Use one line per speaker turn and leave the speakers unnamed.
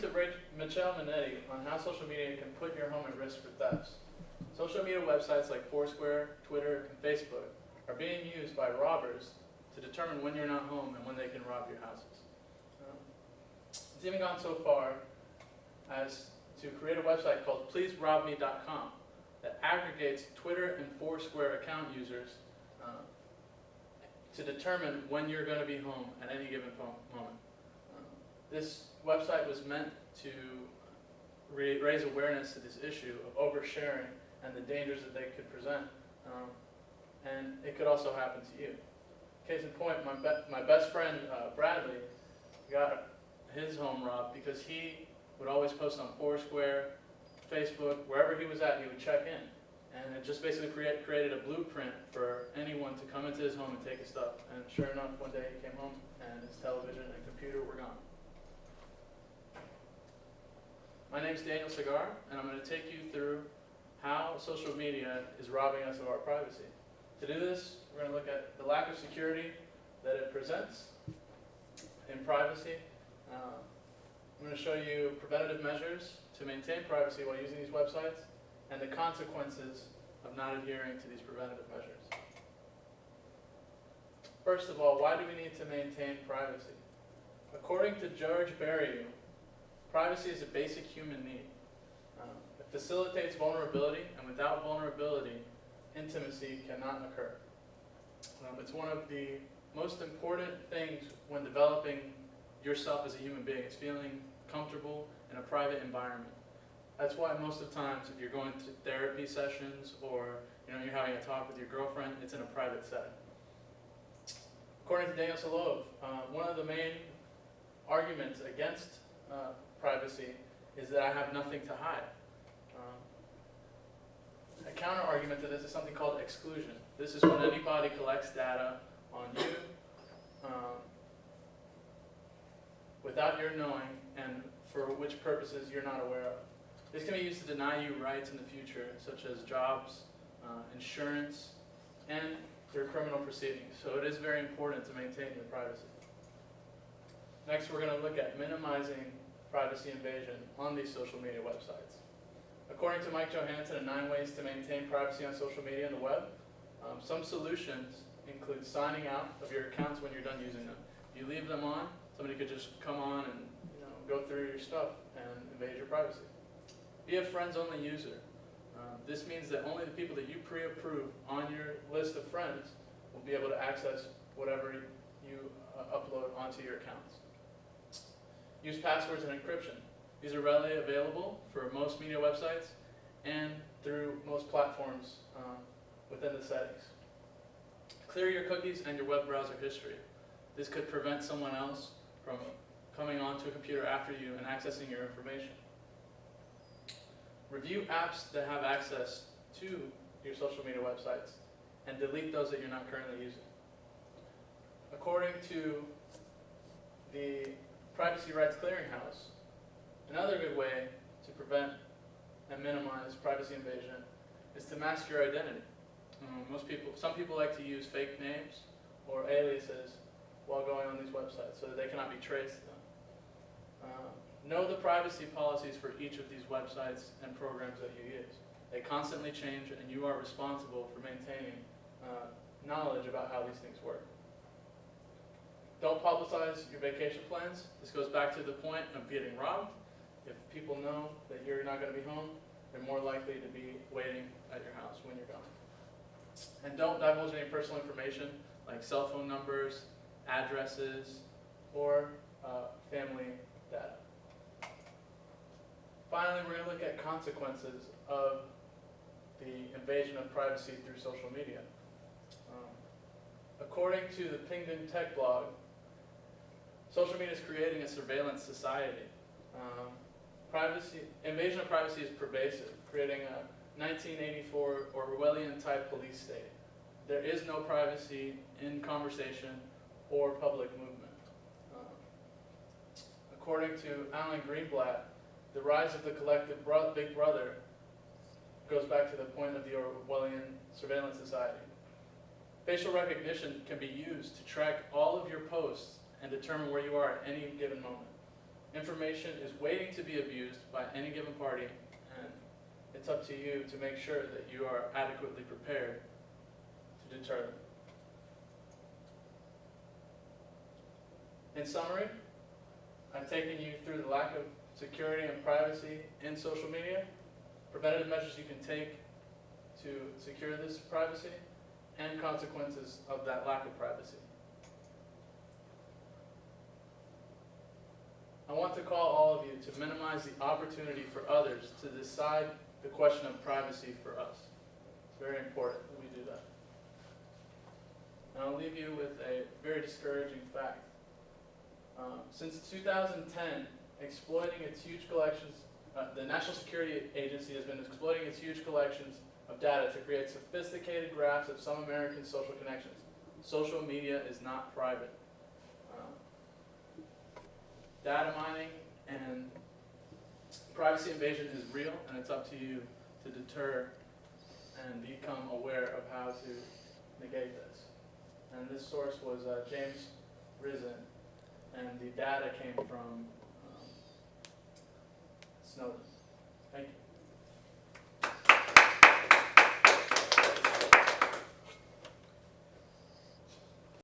According to Michelle Minetti on how social media can put your home at risk for thefts, social media websites like Foursquare, Twitter, and Facebook are being used by robbers to determine when you're not home and when they can rob your houses. It's even gone so far as to create a website called pleaserobme.com that aggregates Twitter and Foursquare account users to determine when you're going to be home at any given moment. This website was meant to raise awareness to this issue of oversharing and the dangers that they could present, and it could also happen to you. Case in point, my best friend Bradley got his home robbed because he would always post on Foursquare, Facebook, wherever he was at, he would check in. And it just basically created a blueprint for anyone to come into his home and take his stuff. And sure enough, one day he came home and his television and computer were gone. My name is Daniel Cigar, and I'm going to take you through how social media is robbing us of our privacy. To do this, we're going to look at the lack of security that it presents in privacy. I'm going to show you preventative measures to maintain privacy while using these websites and the consequences of not adhering to these preventative measures. First of all, why do we need to maintain privacy? According to George Berriou, privacy is a basic human need. It facilitates vulnerability, and without vulnerability, intimacy cannot occur. It's one of the most important things when developing yourself as a human being. It's feeling comfortable in a private environment. That's why most of the times if you're going to therapy sessions or you're having a talk with your girlfriend, it's in a private setting. According to Daniel Solove, one of the main arguments against privacy is that I have nothing to hide. A counter argument to this is something called exclusion. This is when anybody collects data on you without your knowing and for which purposes you're not aware of. This can be used to deny you rights in the future, such as jobs, insurance, and your criminal proceedings. So it is very important to maintain your privacy. Next, we're going to look at minimizing privacy invasion on these social media websites. According to Mike Johansson, 9 ways to maintain privacy on social media and the web, some solutions include signing out of your accounts when you're done using them. If you leave them on, somebody could just come on and go through your stuff and invade your privacy. Be a friends-only user. This means that only the people that you pre-approve on your list of friends will be able to access whatever you upload onto your accounts. Use passwords and encryption. These are readily available for most media websites and through most platforms within the settings. Clear your cookies and your web browser history. This could prevent someone else from coming onto a computer after you and accessing your information. Review apps that have access to your social media websites and delete those that you're not currently using. According to the Privacy Rights Clearinghouse, another good way to prevent and minimize privacy invasion is to mask your identity. Some people like to use fake names or aliases while going on these websites so that they cannot be traced. Know the privacy policies for each of these websites and programs that you use. They constantly change, and you are responsible for maintaining knowledge about how these things work. Don't publicize your vacation plans. This goes back to the point of getting robbed. If people know that you're not going to be home, they're more likely to be waiting at your house when you're gone. And don't divulge any personal information like cell phone numbers, addresses, or family data. Finally, we're going to look at consequences of the invasion of privacy through social media. According to the Pingdom Tech blog, social media is creating a surveillance society. Invasion of privacy is pervasive, creating a 1984 Orwellian-type police state. There is no privacy in conversation or public movement. According to Alan Greenblatt, the rise of the collective Big Brother goes back to the point of the Orwellian surveillance society. Facial recognition can be used to track all of your posts and determine where you are at any given moment. Information is waiting to be abused by any given party, and it's up to you to make sure that you are adequately prepared to deter them. In summary, I've taken you through the lack of security and privacy in social media, preventative measures you can take to secure this privacy, and consequences of that lack of privacy. I want to call all of you to minimize the opportunity for others to decide the question of privacy for us. It's very important that we do that. And I'll leave you with a very discouraging fact. Since 2010, exploiting its huge collections, the National Security Agency has been exploiting its huge collections of data to create sophisticated graphs of some American social connections. Social media is not private. Data mining and privacy invasion is real, and it's up to you to deter and become aware of how to negate this. And this source was James Risen, and the data came from Snowden.